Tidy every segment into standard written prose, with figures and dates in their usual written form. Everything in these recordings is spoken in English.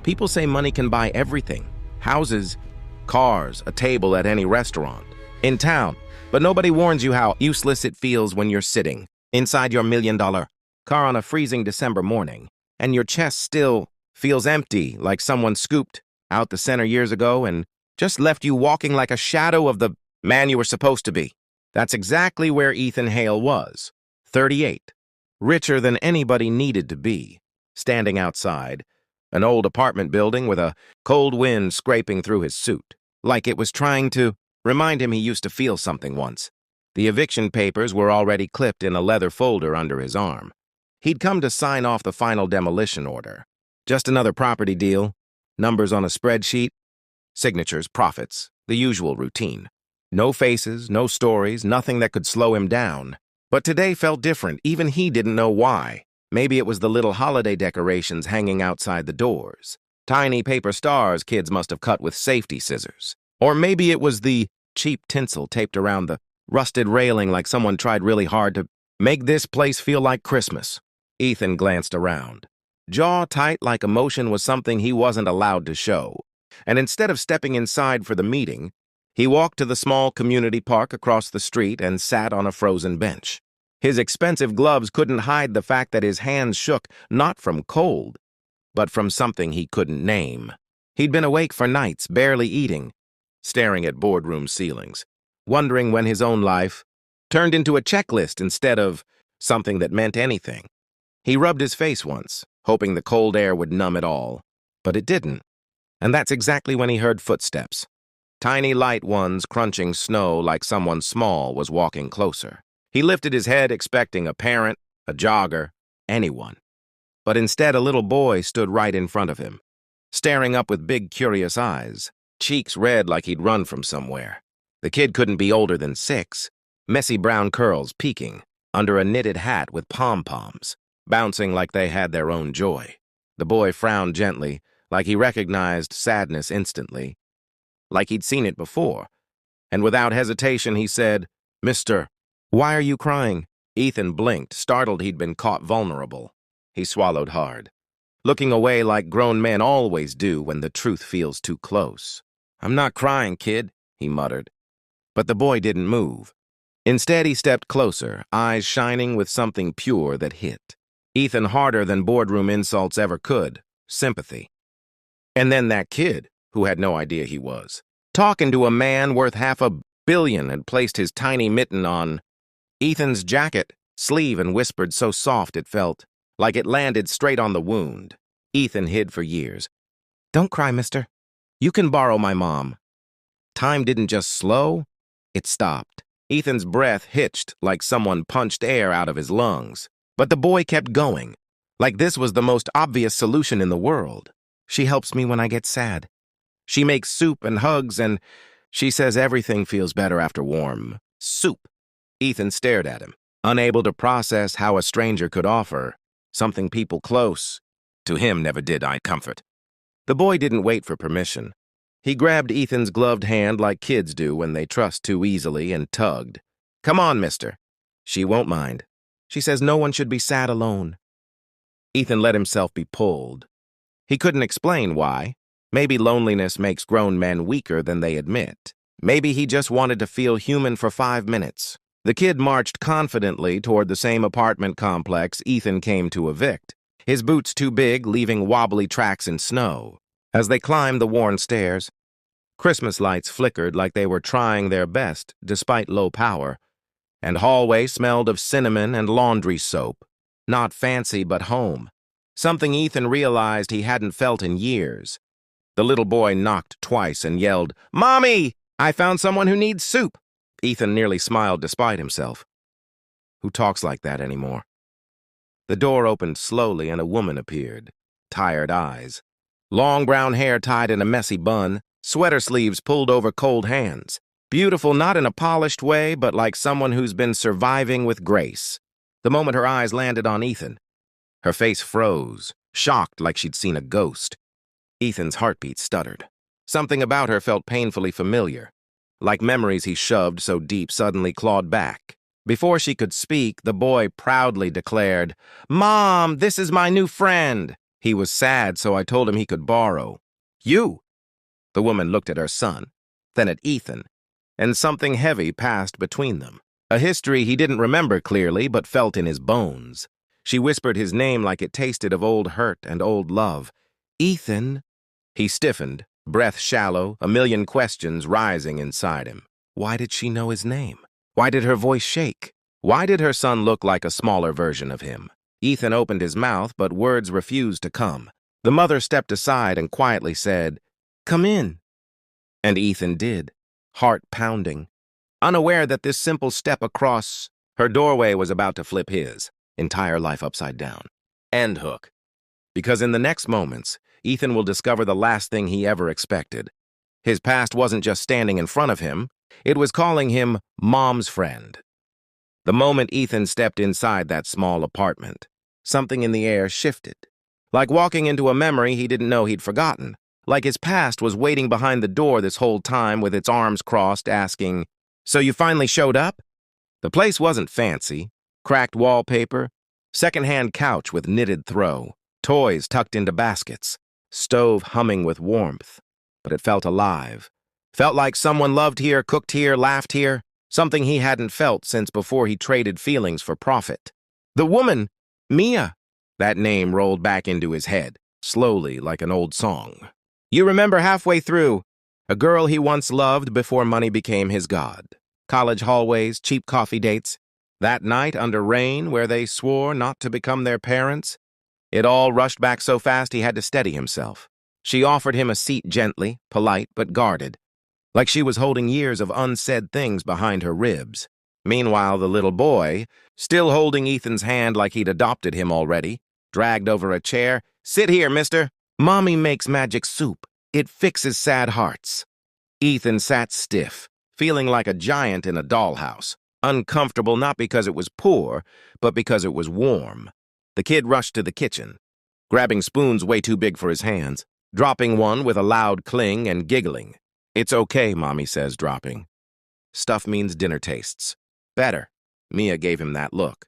People say money can buy everything. Houses, cars, a table at any restaurant, in town. But nobody warns you how useless it feels when you're sitting inside your $1,000,000 car on a freezing December morning, and your chest still feels empty, like someone scooped out the center years ago and just left you walking like a shadow of the man you were supposed to be. That's exactly where Ethan Hale was, 38, richer than anybody needed to be, standing outside an old apartment building with a cold wind scraping through his suit, like it was trying to remind him he used to feel something once. The eviction papers were already clipped in a leather folder under his arm. He'd come to sign off the final demolition order. Just another property deal, numbers on a spreadsheet, signatures, profits, the usual routine. No faces, no stories, nothing that could slow him down. But today felt different. Even he didn't know why. Maybe it was the little holiday decorations hanging outside the doors. Tiny paper stars kids must have cut with safety scissors. Or maybe it was the cheap tinsel taped around the rusted railing like someone tried really hard to make this place feel like Christmas. Ethan glanced around. Jaw tight like emotion was something he wasn't allowed to show. And instead of stepping inside for the meeting, he walked to the small community park across the street and sat on a frozen bench. His expensive gloves couldn't hide the fact that his hands shook, not from cold, but from something he couldn't name. He'd been awake for nights, barely eating, staring at boardroom ceilings, wondering when his own life turned into a checklist instead of something that meant anything. He rubbed his face once, hoping the cold air would numb it all, but it didn't. And that's exactly when he heard footsteps. Tiny light ones crunching snow like someone small was walking closer. He lifted his head expecting a parent, a jogger, anyone. But instead a little boy stood right in front of him, staring up with big curious eyes, cheeks red like he'd run from somewhere. The kid couldn't be older than 6, messy brown curls peeking under a knitted hat with pom-poms, bouncing like they had their own joy. The boy frowned gently, like he recognized sadness instantly, like he'd seen it before. And without hesitation he said, "Mister, why are you crying?" Ethan blinked, startled he'd been caught vulnerable. He swallowed hard, looking away like grown men always do when the truth feels too close. "I'm not crying, kid," he muttered. But the boy didn't move. Instead, he stepped closer, eyes shining with something pure that hit Ethan harder than boardroom insults ever could, sympathy. And then that kid, who had no idea he was, talking to a man worth $500 million, had placed his tiny mitten on Ethan's jacket sleeve and whispered so soft it felt like it landed straight on the wound Ethan hid for years. "Don't cry, mister. You can borrow my mom." Time didn't just slow, it stopped. Ethan's breath hitched like someone punched air out of his lungs. But the boy kept going, like this was the most obvious solution in the world. "She helps me when I get sad. She makes soup and hugs, and she says everything feels better after warm soup." Ethan stared at him, unable to process how a stranger could offer something people close to him never did comfort. The boy didn't wait for permission. He grabbed Ethan's gloved hand like kids do when they trust too easily and tugged. "Come on, mister. She won't mind. She says no one should be sad alone." Ethan let himself be pulled. He couldn't explain why. Maybe loneliness makes grown men weaker than they admit. Maybe he just wanted to feel human for 5 minutes. The kid marched confidently toward the same apartment complex Ethan came to evict, his boots too big, leaving wobbly tracks in snow. As they climbed the worn stairs, Christmas lights flickered like they were trying their best despite low power, and hallway smelled of cinnamon and laundry soap. Not fancy, but home. Something Ethan realized he hadn't felt in years. The little boy knocked twice and yelled, "Mommy! I found someone who needs soup!" Ethan nearly smiled despite himself. Who talks like that anymore? The door opened slowly and a woman appeared, tired eyes. Long brown hair tied in a messy bun, sweater sleeves pulled over cold hands. Beautiful not in a polished way, but like someone who's been surviving with grace. The moment her eyes landed on Ethan, her face froze, shocked like she'd seen a ghost. Ethan's heartbeat stuttered. Something about her felt painfully familiar, like memories he shoved so deep suddenly clawed back. Before she could speak, the boy proudly declared, "Mom, this is my new friend." He was sad, so I told him he could borrow. You? The woman looked at her son, then at Ethan, and something heavy passed between them. A history he didn't remember clearly, but felt in his bones. She whispered his name like it tasted of old hurt and old love. Ethan. He stiffened, breath shallow, a million questions rising inside him. Why did she know his name? Why did her voice shake? Why did her son look like a smaller version of him? Ethan opened his mouth, but words refused to come. The mother stepped aside and quietly said, "Come in." And Ethan did, heart pounding, unaware that this simple step across her doorway was about to flip his entire life upside down. End hook. Because in the next moments, Ethan will discover the last thing he ever expected. His past wasn't just standing in front of him, it was calling him mom's friend. The moment Ethan stepped inside that small apartment, something in the air shifted. Like walking into a memory he didn't know he'd forgotten. Like his past was waiting behind the door this whole time with its arms crossed, asking, "So you finally showed up?" The place wasn't fancy. Cracked wallpaper, second-hand couch with knitted throw, toys tucked into baskets, stove humming with warmth. But it felt alive. Felt like someone loved here, cooked here, laughed here, something he hadn't felt since before he traded feelings for profit. The woman, Mia. That name rolled back into his head, slowly like an old song. You remember halfway through, a girl he once loved before money became his god. College hallways, cheap coffee dates. That night under rain where they swore not to become their parents. It all rushed back so fast he had to steady himself. She offered him a seat gently, polite, but guarded, like she was holding years of unsaid things behind her ribs. Meanwhile, the little boy, still holding Ethan's hand like he'd adopted him already, dragged over a chair. "Sit here, mister. Mommy makes magic soup. It fixes sad hearts." Ethan sat stiff, feeling like a giant in a dollhouse, uncomfortable not because it was poor, but because it was warm. The kid rushed to the kitchen, grabbing spoons way too big for his hands, dropping one with a loud cling and giggling. "It's okay," Mommy says, dropping. Stuff means dinner tastes. Better. Mia gave him that look.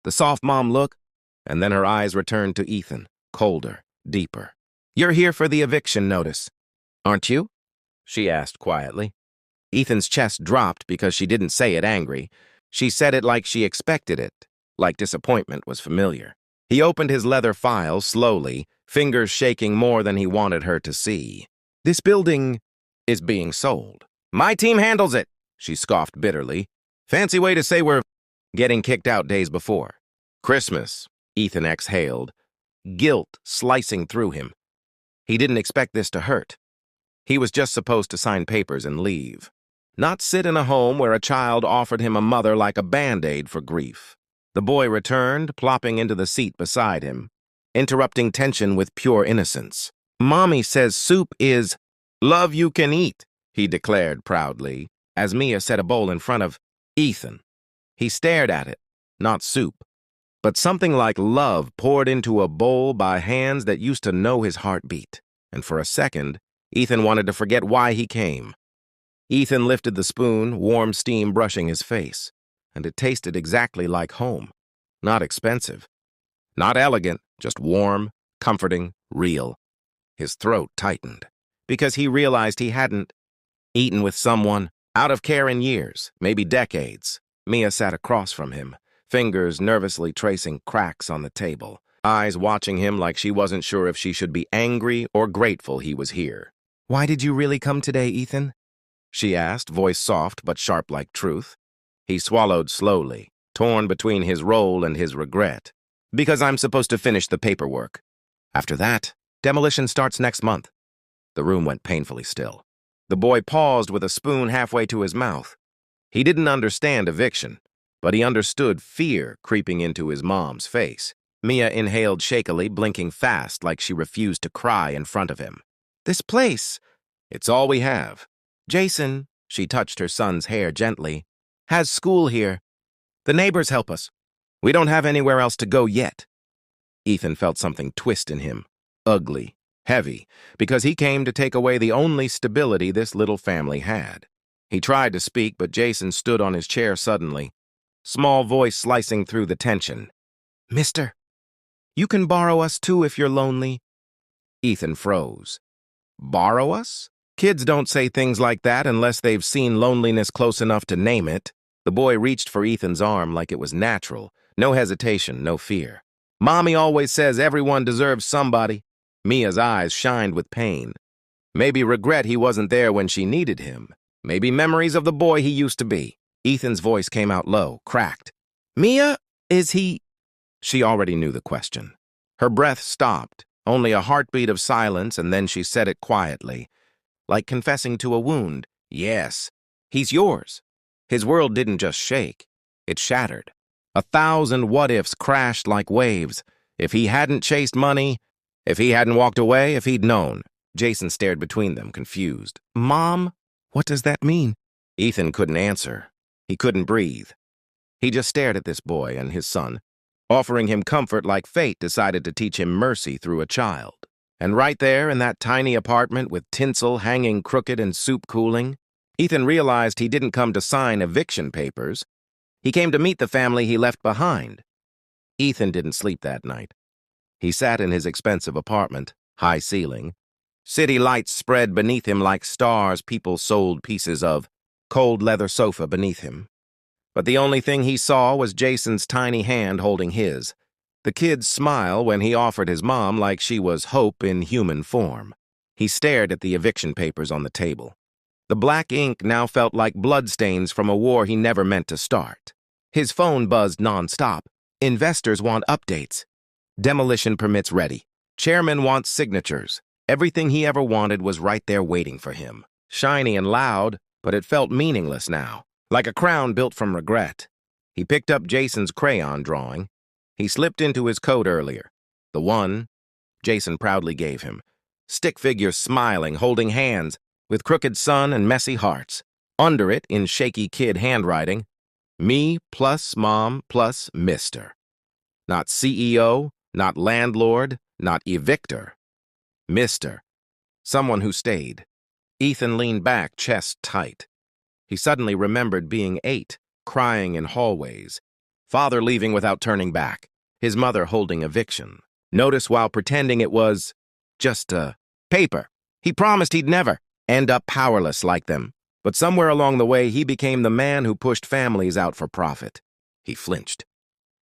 The soft mom look, and then her eyes returned to Ethan, colder, deeper. "You're here for the eviction notice, aren't you?" she asked quietly. Ethan's chest dropped because she didn't say it angry. She said it like she expected it, like disappointment was familiar. He opened his leather file slowly, fingers shaking more than he wanted her to see. "This building is being sold." "My team handles it," she scoffed bitterly. "Fancy way to say we're getting kicked out days before." "Christmas," Ethan exhaled, guilt slicing through him. He didn't expect this to hurt. He was just supposed to sign papers and leave. Not sit in a home where a child offered him a mother like a Band-Aid for grief. The boy returned, plopping into the seat beside him, interrupting tension with pure innocence. "Mommy says soup is love you can eat," he declared proudly, as Mia set a bowl in front of Ethan. He stared at it, not soup, but something like love poured into a bowl by hands that used to know his heartbeat. And for a second, Ethan wanted to forget why he came. Ethan lifted the spoon, warm steam brushing his face, and it tasted exactly like home. Not expensive. Not elegant, just warm, comforting, real. His throat tightened, because he realized he hadn't eaten with someone out of care in years, maybe decades. Mia sat across from him, fingers nervously tracing cracks on the table, eyes watching him like she wasn't sure if she should be angry or grateful he was here. "Why did you really come today, Ethan?" she asked, voice soft but sharp like truth. He swallowed slowly, torn between his role and his regret. "Because I'm supposed to finish the paperwork. After that, demolition starts next month." The room went painfully still. The boy paused with a spoon halfway to his mouth. He didn't understand eviction, but he understood fear creeping into his mom's face. Mia inhaled shakily, blinking fast like she refused to cry in front of him. "This place, it's all we have. Jason," she touched her son's hair gently, "has school here. The neighbors help us. We don't have anywhere else to go yet." Ethan felt something twist in him, ugly, heavy, because he came to take away the only stability this little family had. He tried to speak, but Jason stood on his chair suddenly, small voice slicing through the tension. "Mister, You can borrow us too if you're lonely. Ethan froze. Borrow us? Kids don't say things like that unless they've seen loneliness close enough to name it. The boy reached for Ethan's arm like it was natural. No hesitation, no fear. Mommy always says everyone deserves somebody. Mia's eyes shined with pain. Maybe regret he wasn't there when she needed him. Maybe memories of the boy he used to be. Ethan's voice came out low, cracked. Mia, is he... She already knew the question. Her breath stopped, only a heartbeat of silence, and then she said it quietly, like confessing to a wound. Yes, he's yours. His world didn't just shake, it shattered. 1,000 what-ifs crashed like waves. If he hadn't chased money, if he hadn't walked away, if he'd known. Jason stared between them, confused. Mom, what does that mean? Ethan couldn't answer. He couldn't breathe. He just stared at this boy and his son, offering him comfort like fate decided to teach him mercy through a child. And right there in that tiny apartment with tinsel hanging crooked and soup cooling, Ethan realized he didn't come to sign eviction papers. He came to meet the family he left behind. Ethan didn't sleep that night. He sat in his expensive apartment, high ceiling. City lights spread beneath him like stars people sold pieces of, cold leather sofa beneath him. But the only thing he saw was Jason's tiny hand holding his. The kid's smile when he offered his mom like she was hope in human form. He stared at the eviction papers on the table. The black ink now felt like bloodstains from a war he never meant to start. His phone buzzed nonstop. Investors want updates. Demolition permits ready. Chairman wants signatures. Everything he ever wanted was right there waiting for him. Shiny and loud, but it felt meaningless now, like a crown built from regret. He picked up Jason's crayon drawing. He slipped into his coat earlier. The one Jason proudly gave him. Stick figures smiling, holding hands, with crooked sun and messy hearts. Under it, in shaky kid handwriting, me plus mom plus Mr. Not CEO, not landlord, not evictor. Mr. Someone who stayed. Ethan leaned back, chest tight. He suddenly remembered being 8, crying in hallways. Father leaving without turning back. His mother holding eviction. Notice while pretending it was just a paper. He promised he'd never end up powerless like them. But somewhere along the way, he became the man who pushed families out for profit. He flinched.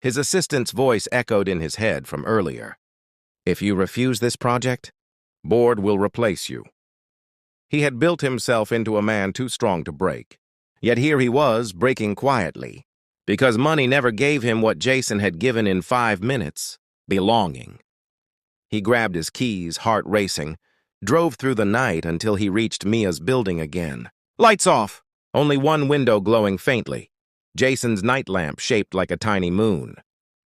His assistant's voice echoed in his head from earlier. If you refuse this project, board will replace you. He had built himself into a man too strong to break. Yet here he was, breaking quietly. Because money never gave him what Jason had given in 5 minutes, belonging. He grabbed his keys, heart racing, drove through the night until he reached Mia's building again. Lights off, only one window glowing faintly. Jason's night lamp shaped like a tiny moon.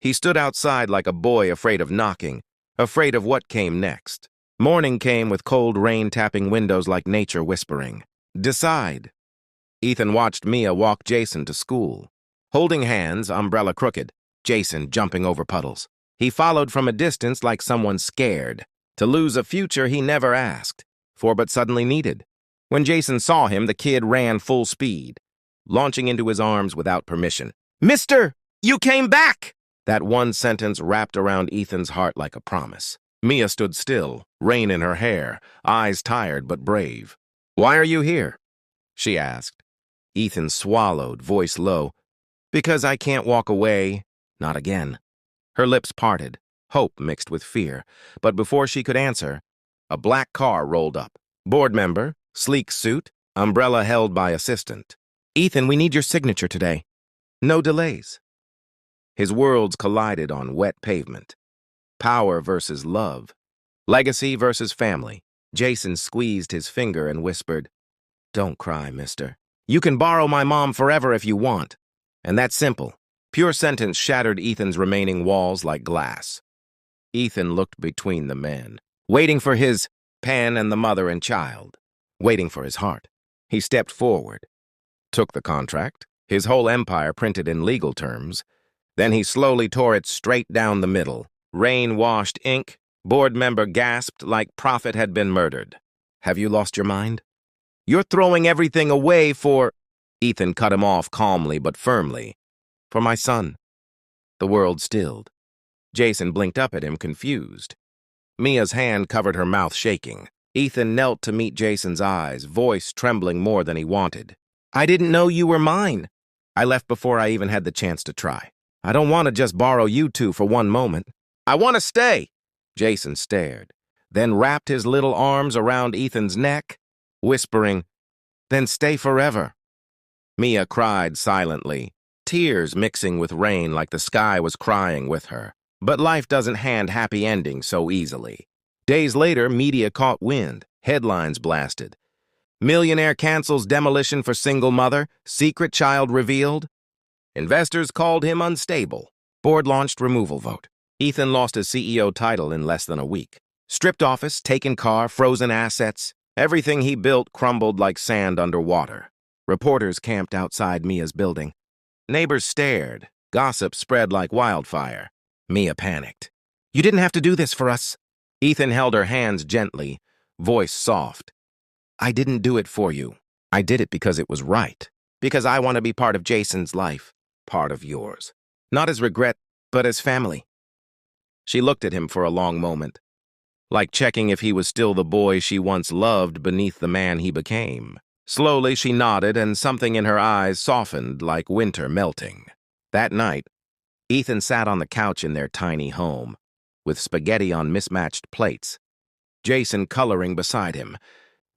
He stood outside like a boy afraid of knocking, afraid of what came next. Morning came with cold rain tapping windows like nature whispering. Decide. Ethan watched Mia walk Jason to school. Holding hands, umbrella crooked, Jason jumping over puddles. He followed from a distance like someone scared, to lose a future he never asked for but suddenly needed. When Jason saw him, the kid ran full speed, launching into his arms without permission. Mister, you came back! That one sentence wrapped around Ethan's heart like a promise. Mia stood still, rain in her hair, eyes tired but brave. Why are you here? She asked. Ethan swallowed, voice low. Because I can't walk away. Not again. Her lips parted, hope mixed with fear. But before she could answer, a black car rolled up. Board member, sleek suit, umbrella held by assistant. Ethan, we need your signature today. No delays. His worlds collided on wet pavement. Power versus love. Legacy versus family. Jason squeezed his finger and whispered, Don't cry, mister. You can borrow my mom forever if you want. And that's simple. Pure sentence shattered Ethan's remaining walls like glass. Ethan looked between the men, waiting for his pen and the mother and child, waiting for his heart. He stepped forward, took the contract, his whole empire printed in legal terms. Then he slowly tore it straight down the middle. Rain-washed ink. Board member gasped like prophet had been murdered. Have you lost your mind? You're throwing everything away for... Ethan cut him off calmly but firmly. For my son. The world stilled. Jason blinked up at him, confused. Mia's hand covered her mouth, shaking. Ethan knelt to meet Jason's eyes, voice trembling more than he wanted. I didn't know you were mine. I left before I even had the chance to try. I don't want to just borrow you two for one moment. I want to stay. Jason stared, then wrapped his little arms around Ethan's neck, whispering, then stay forever. Mia cried silently, tears mixing with rain like the sky was crying with her. But life doesn't hand happy endings so easily. Days later, media caught wind, headlines blasted. Millionaire cancels demolition for single mother, secret child revealed. Investors called him unstable. Board launched removal vote. Ethan lost his CEO title in less than a week. Stripped office, taken car, frozen assets. Everything he built crumbled like sand underwater. Reporters camped outside Mia's building. Neighbors stared. Gossip spread like wildfire. Mia panicked. You didn't have to do this for us. Ethan held her hands gently, voice soft. I didn't do it for you. I did it because it was right. Because I want to be part of Jason's life. Part of yours. Not as regret, but as family. She looked at him for a long moment, like checking if he was still the boy she once loved beneath the man he became. Slowly she nodded, and something in her eyes softened like winter melting. That night, Ethan sat on the couch in their tiny home, with spaghetti on mismatched plates, Jason coloring beside him,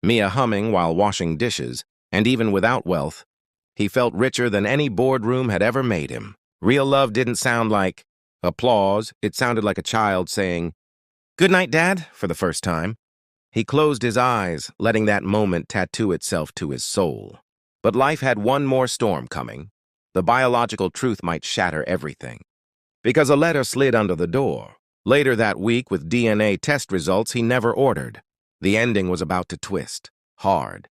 Mia humming while washing dishes, and even without wealth, he felt richer than any boardroom had ever made him. Real love didn't sound like applause, it sounded like a child saying, "Good night, Dad," for the first time. He closed his eyes, letting that moment tattoo itself to his soul. But life had one more storm coming. The biological truth might shatter everything. Because a letter slid under the door. Later that week, with DNA test results he never ordered. The ending was about to twist, hard.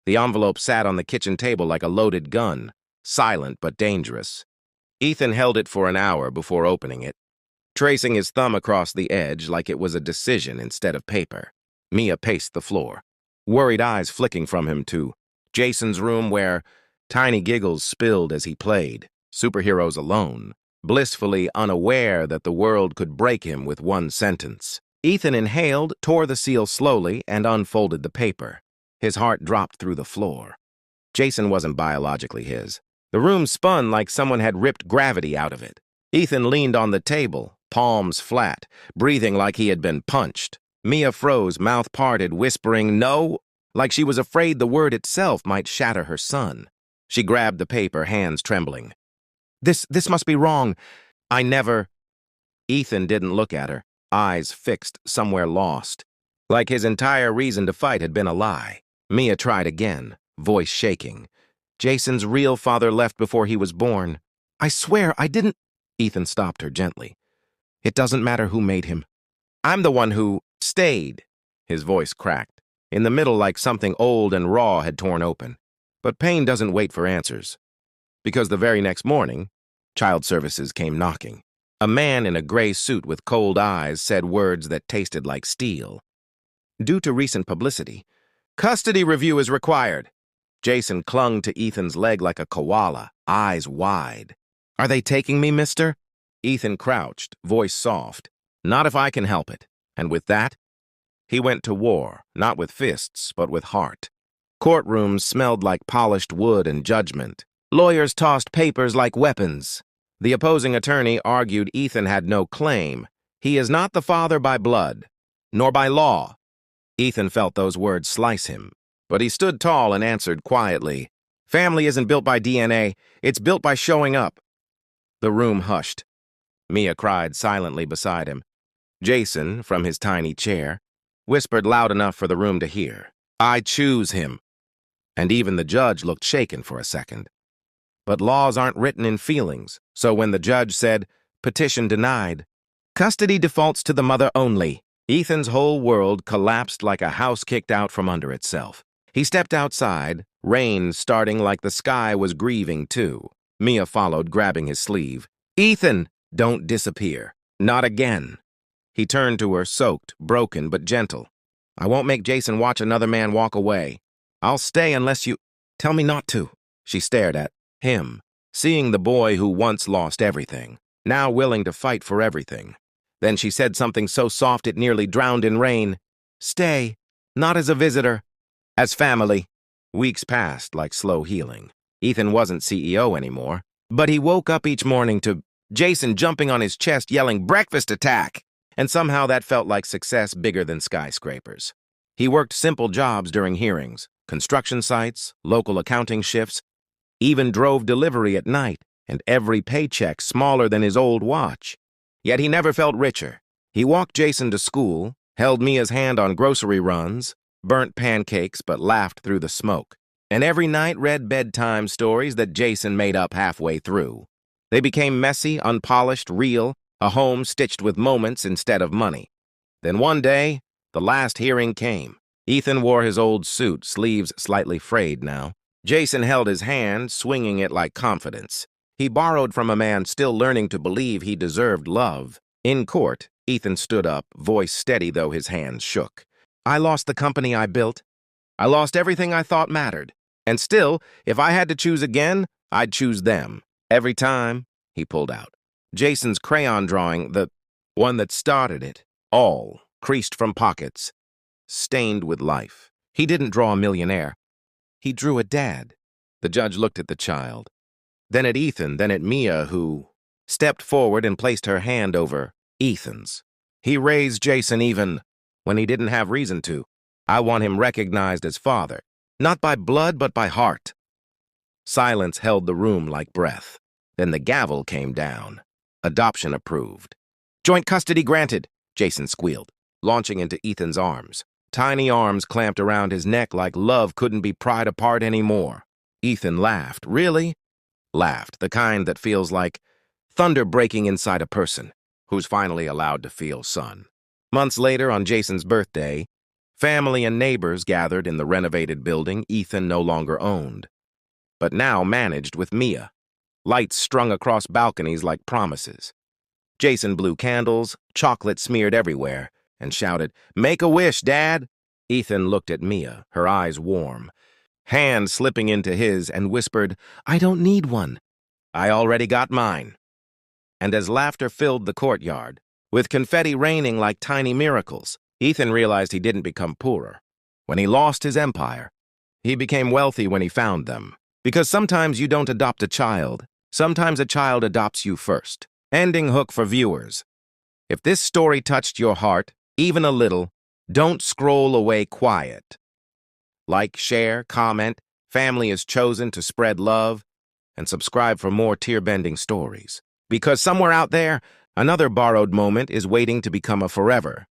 The envelope sat on the kitchen table like a loaded gun, silent but dangerous. Ethan held it for an hour before opening it, tracing his thumb across the edge like it was a decision instead of paper. Mia paced the floor, worried eyes flicking from him to Jason's room where tiny giggles spilled as he played, superheroes alone, blissfully unaware that the world could break him with one sentence. Ethan inhaled, tore the seal slowly, and unfolded the paper. His heart dropped through the floor. Jason wasn't biologically his. The room spun like someone had ripped gravity out of it. Ethan leaned on the table, palms flat, breathing like he had been punched. Mia froze, mouth parted, whispering no, like she was afraid the word itself might shatter her son. She grabbed the paper, hands trembling. This must be wrong. I never... Ethan didn't look at her, eyes fixed, somewhere lost. Like his entire reason to fight had been a lie. Mia tried again, voice shaking. Jason's real father left before he was born. I swear I didn't... Ethan stopped her gently. It doesn't matter who made him. I'm the one who stayed. His voice cracked, in the middle like something old and raw had torn open. But pain doesn't wait for answers. Because the very next morning, child services came knocking. A man in a gray suit with cold eyes said words that tasted like steel. Due to recent publicity, custody review is required. Jason clung to Ethan's leg like a koala, eyes wide. Are they taking me, mister? Ethan crouched, voice soft. Not if I can help it. And with that, he went to war, not with fists, but with heart. Courtrooms smelled like polished wood and judgment. Lawyers tossed papers like weapons. The opposing attorney argued Ethan had no claim. He is not the father by blood, nor by law. Ethan felt those words slice him, but he stood tall and answered quietly, family isn't built by DNA, it's built by showing up. The room hushed. Mia cried silently beside him. Jason, from his tiny chair, whispered loud enough for the room to hear, I choose him. And even the judge looked shaken for a second. But laws aren't written in feelings, so when the judge said, petition denied, custody defaults to the mother only, Ethan's whole world collapsed like a house kicked out from under itself. He stepped outside, rain starting like the sky was grieving too. Mia followed, grabbing his sleeve. Ethan, don't disappear. Not again. He turned to her, soaked, broken, but gentle. I won't make Jason watch another man walk away. I'll stay unless you tell me not to. She stared at him, seeing the boy who once lost everything. now willing to fight for everything. Then she said something so soft it nearly drowned in rain. Stay, not as a visitor, as family. Weeks passed like slow healing. Ethan wasn't CEO anymore, but he woke up each morning to Jason jumping on his chest yelling, "Breakfast attack!" And somehow that felt like success bigger than skyscrapers. He worked simple jobs during hearings, construction sites, local accounting shifts, even drove delivery at night, and every paycheck smaller than his old watch. Yet he never felt richer. He walked Jason to school, held Mia's hand on grocery runs, burnt pancakes but laughed through the smoke, and every night read bedtime stories that Jason made up halfway through. They became messy, unpolished, real, a home stitched with moments instead of money. Then one day, the last hearing came. Ethan wore his old suit, sleeves slightly frayed now. Jason held his hand, swinging it like confidence. He borrowed from a man still learning to believe he deserved love. In court, Ethan stood up, voice steady though his hands shook. I lost the company I built. I lost everything I thought mattered. And still, if I had to choose again, I'd choose them. Every time, he pulled out Jason's crayon drawing, the one that started it, all creased from pockets, stained with life. He didn't draw a millionaire. He drew a dad. The judge looked at the child, then at Ethan, then at Mia, who stepped forward and placed her hand over Ethan's. He raised Jason even when he didn't have reason to. I want him recognized as father, not by blood but by heart. Silence held the room like breath. Then the gavel came down. Adoption approved. Joint custody granted, Jason squealed, launching into Ethan's arms. Tiny arms clamped around his neck like love couldn't be pried apart anymore. Ethan laughed. Really? Laughed, the kind that feels like thunder breaking inside a person who's finally allowed to feel sun. Months later, on Jason's birthday, family and neighbors gathered in the renovated building Ethan no longer owned, but now managed with Mia. Lights strung across balconies like promises. Jason blew candles, chocolate smeared everywhere, and shouted, "Make a wish, Dad!" Ethan looked at Mia, her eyes warm, hand slipping into his, and whispered, "I don't need one. I already got mine." And as laughter filled the courtyard, with confetti raining like tiny miracles, Ethan realized he didn't become poorer. When he lost his empire, he became wealthy when he found them. Because sometimes you don't adopt a child. Sometimes a child adopts you first. Ending hook for viewers. If this story touched your heart, even a little, don't scroll away quiet. Like, share, comment, family is chosen to spread love, and subscribe for more tear-bending stories. Because somewhere out there, another borrowed moment is waiting to become a forever.